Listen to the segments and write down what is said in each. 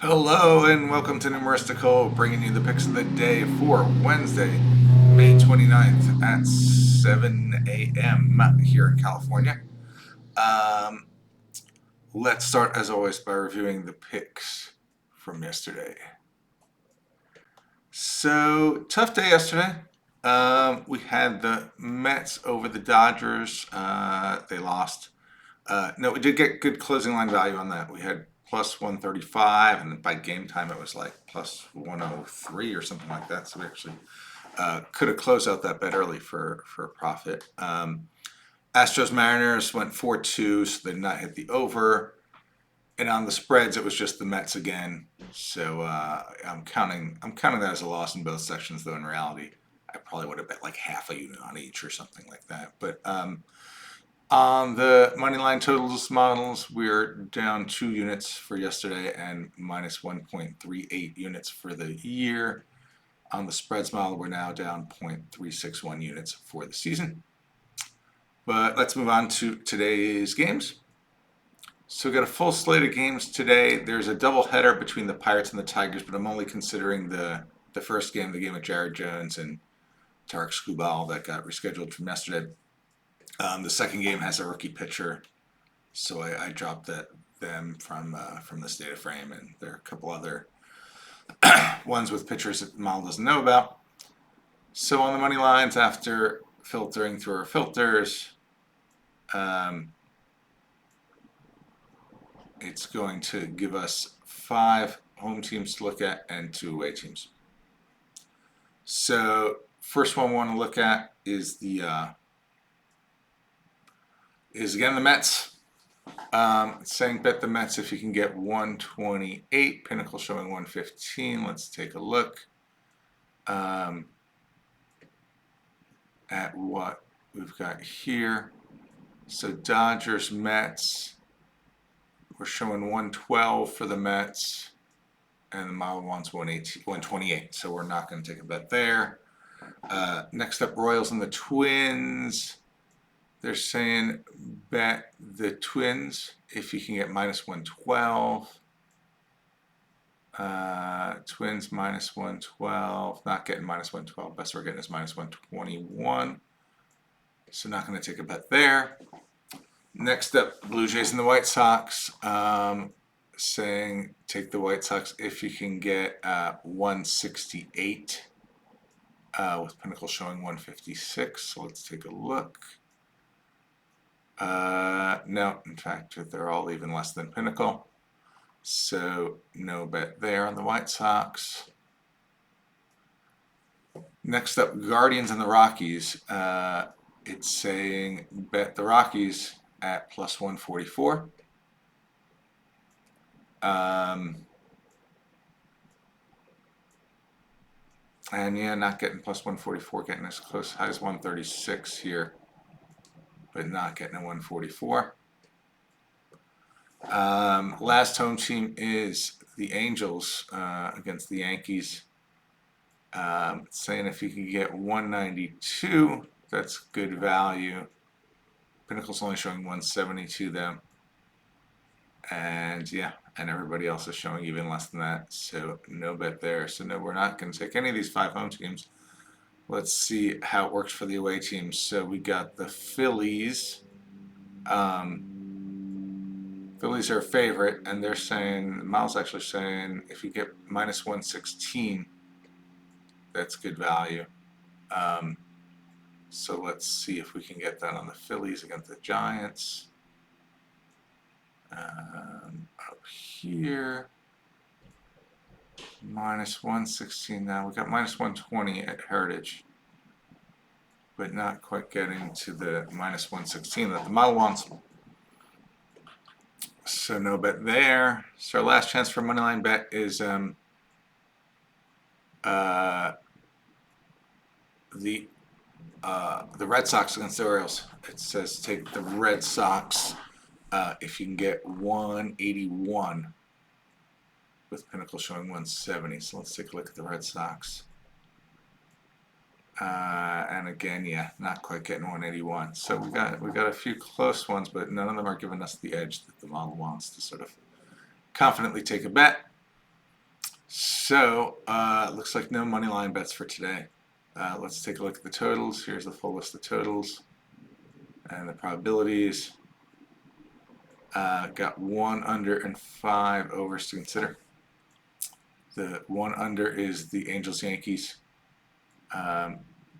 Hello and welcome to Numeristical, bringing you the picks of the day for Wednesday, May 29th at 7 a.m. here in California. Um, let's start, as always, by reviewing the picks from yesterday. So, tough day yesterday. We had the Mets over the Dodgers. They lost. No, we did get good closing line value on that. We had plus 135, and by game time it was like plus 103 or something like that. So we actually could have closed out that bet early for a profit. Astros Mariners went 4-2, so they did not hit the over. And on the spreads, it was just the Mets again. So I'm counting that as a loss in both sections, though in reality, I probably would have bet like half a unit on each or something like that. But on the moneyline totals models, we're down 2 units for yesterday and minus 1.38 units for the year. On the spreads model, we're now down 0.361 units for the season. But let's move on to today's games. So we got a full slate of games today. There's a doubleheader between the Pirates and the Tigers, but I'm only considering the first game, the game with Jared Jones and Tarek Skubal that got rescheduled from yesterday. The second game has a rookie pitcher, so I dropped them from the state of frame, and there are a couple other ones with pitchers that the model doesn't know about. So on the money lines, after filtering through our filters, it's going to give us 5 home teams to look at and 2 away teams. So first one we want to look at is again the Mets. It's saying bet the Mets if you can get 128. Pinnacle showing 115. Let's take a look at what we've got here. So Dodgers, Mets. We're showing 112 for the Mets, and the model wants 128. So we're not going to take a bet there. Next up, Royals and the Twins. They're saying bet the Twins if you can get minus 112. Twins minus 112. Not getting minus 112. Best we're getting is minus 121. So not going to take a bet there. Next up, Blue Jays and the White Sox. Saying take the White Sox if you can get 168. With Pinnacle showing 156. So let's take a look. No, in fact, they're all even less than Pinnacle. So no bet there on the White Sox. Next up, Guardians and the Rockies. It's saying bet the Rockies at plus 144. And yeah, not getting plus 144, getting as close as 136 here, but not getting a 144. Last home team is the Angels against the Yankees. Saying if you can get 192, that's good value. Pinnacle's only showing 172 though. And yeah, and everybody else is showing even less than that. So no bet there. So no, we're not going to take any of these 5 home teams. Let's see how it works for the away teams. So we got the Phillies. Phillies are a favorite, and they're saying, Miles actually saying, if you get minus 116, that's good value. So let's see if we can get that on the Phillies against the Giants. Up here, minus 116 now. We got minus 120 at Heritage, but not quite getting to the minus 116 that the model wants. So no bet there. So our last chance for moneyline bet is the Red Sox against the Orioles. It says take the Red Sox if you can get 181 with Pinnacle showing 170. So let's take a look at the Red Sox. And again, yeah, not quite getting 181. So we got a few close ones, but none of them are giving us the edge that the model wants to sort of confidently take a bet. So, looks like no money line bets for today. Let's take a look at the totals. Here's the full list of totals and the probabilities. Got 1 under and 5 overs to consider. The 1 under is the Angels Yankees.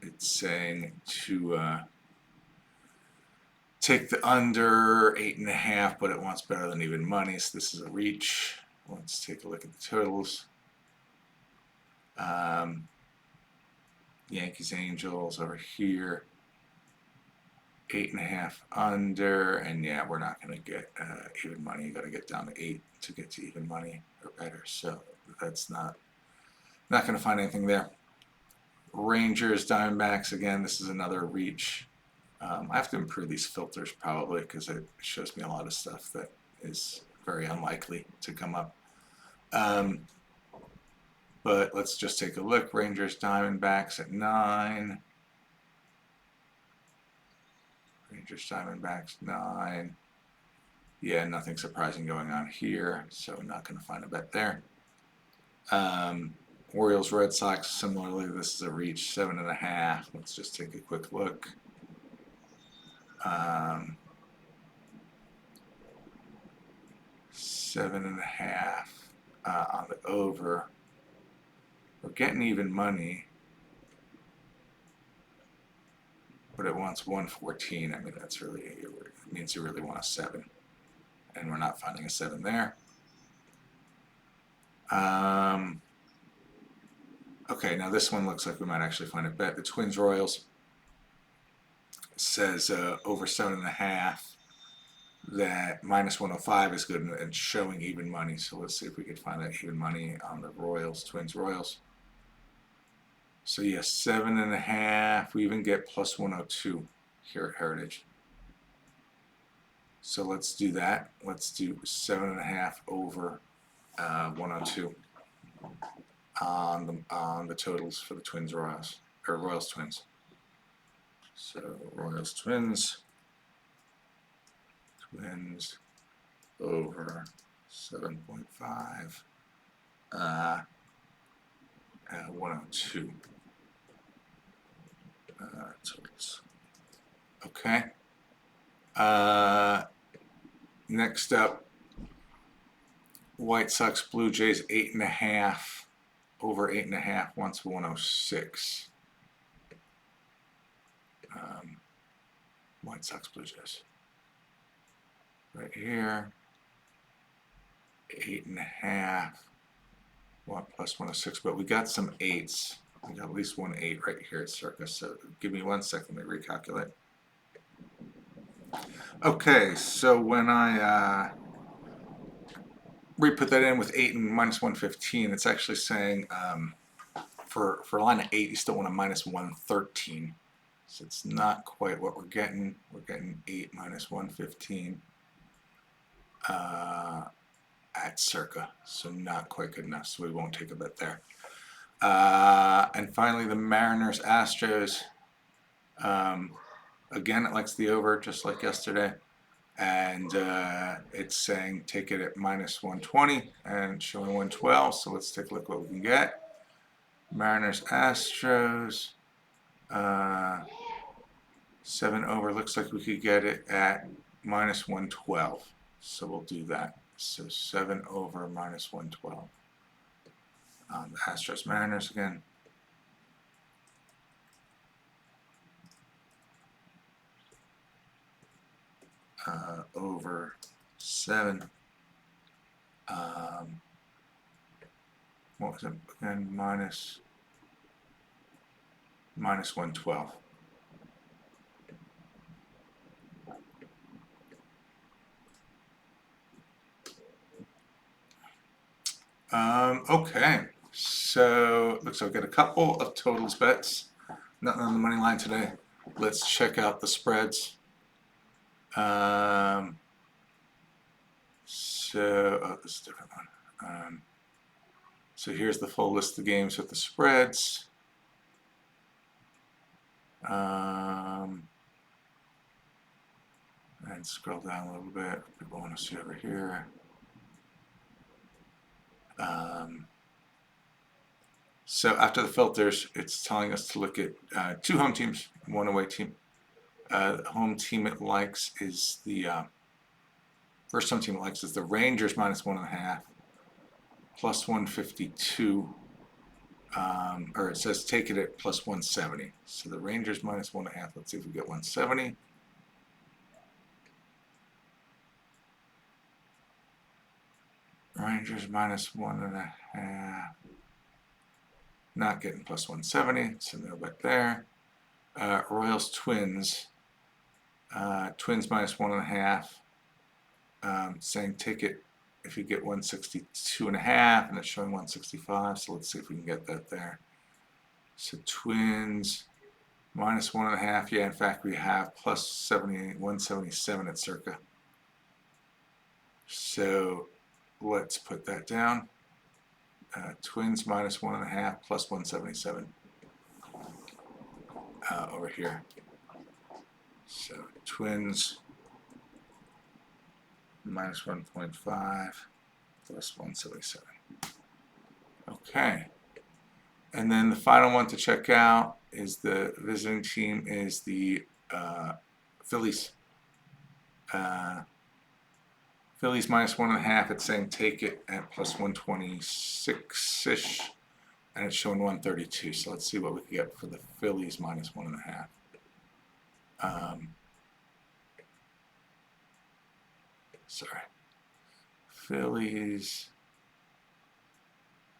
It's saying to take the under 8.5, but it wants better than even money, so this is a reach. Let's take a look at the totals. Yankees Angels over here, 8.5 under, and yeah, we're not going to get even money. You got to get down to 8 to get to even money or better. So that's not going to find anything there. Rangers Diamondbacks, again, this is another reach. I have to improve these filters probably because it shows me a lot of stuff that is very unlikely to come up. But let's just take a look. Rangers Diamondbacks at 9. Rangers Diamondbacks 9. Yeah, nothing surprising going on here, so not going to find a bet there. Orioles Red Sox, similarly, this is a reach, 7.5. Let's just take a quick look. 7.5 on the over. We're getting even money, but it wants 114. I mean, that's really, it means you really want a 7, and we're not finding a 7 there. Okay, now this one looks like we might actually find a bet. The Twins Royals says over 7.5. That minus 105 is good and showing even money. So let's see if we could find that even money on the Royals, Twins Royals. So yes, 7.5. We even get plus 102 here at Heritage. So let's do that. Let's do 7.5 over 102 on the totals for the Twins Royals, or Royals Twins. So Royals Twins over 7.5 102 totals. Okay. Next up, White Sox Blue Jays 8.5 over 8.5 wants 106. White Sox Blue Jays. Right here, 8.5. Want plus 106, but we got some 8s. We got at least one 8 right here at Circus. So give me 1 second to recalculate. Okay, so when I re-put that in with 8 and minus 115, it's actually saying for a line of 8, you still want a minus 113. So it's not quite what we're getting. We're getting 8 minus 115 at Circa. So not quite good enough. So we won't take a bet there. And finally, the Mariners Astros. Again, it likes the over just like yesterday. And it's saying take it at minus 120 and showing 112. So let's take a look what we can get. Mariners Astros 7 over. Looks like we could get it at minus 112. So we'll do that. So 7 over minus 112. The Astros Mariners again. Over 7. What was it again? Minus 112. Okay, so looks like I got a couple of totals bets. Nothing on the money line today. Let's check out the spreads. So, oh, this is a different one. So here's the full list of games with the spreads. And scroll down a little bit. People want to see over here. So after the filters, it's telling us to look at 2 home teams, 1 away team. The home team it likes is the first home team it likes is the Rangers -1.5, plus 152. Or it says take it at plus 170. So the Rangers -1.5. Let's see if we get 170. Rangers -1.5. Not getting plus 170, so no bet there. Royals Twins. Twins -1.5. Saying take it if you get 162.5, and it's showing 165. So let's see if we can get that there. So Twins -1.5. Yeah, in fact we have plus 177 at circa. So let's put that down. Twins -1.5 plus 177 over here. So Twins -1.5 plus 177. Okay. And then the final one to check out is the visiting team is the Phillies. Phillies -1.5. It's saying take it at plus 126-ish, and it's showing 132. So let's see what we can get for the Phillies -1.5. Sorry, Phillies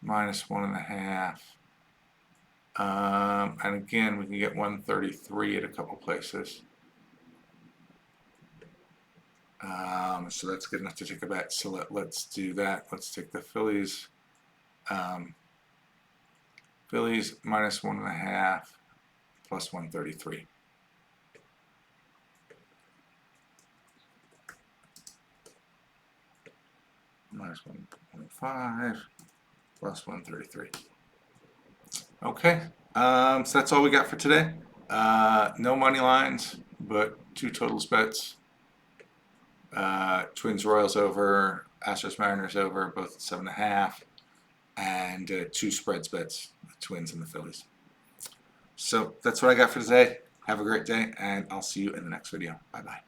-1.5. And again, we can get 133 at a couple places. So that's good enough to take a bet. So let's do that. Let's take the Phillies. Phillies -1.5 plus 133. -1.5 plus 133. Okay, so that's all we got for today. No money lines, but 2 totals bets. Twins Royals over, Astros Mariners over, both at 7.5, and 2 spreads bets, the Twins and the Phillies. So that's what I got for today. Have a great day, and I'll see you in the next video. Bye bye.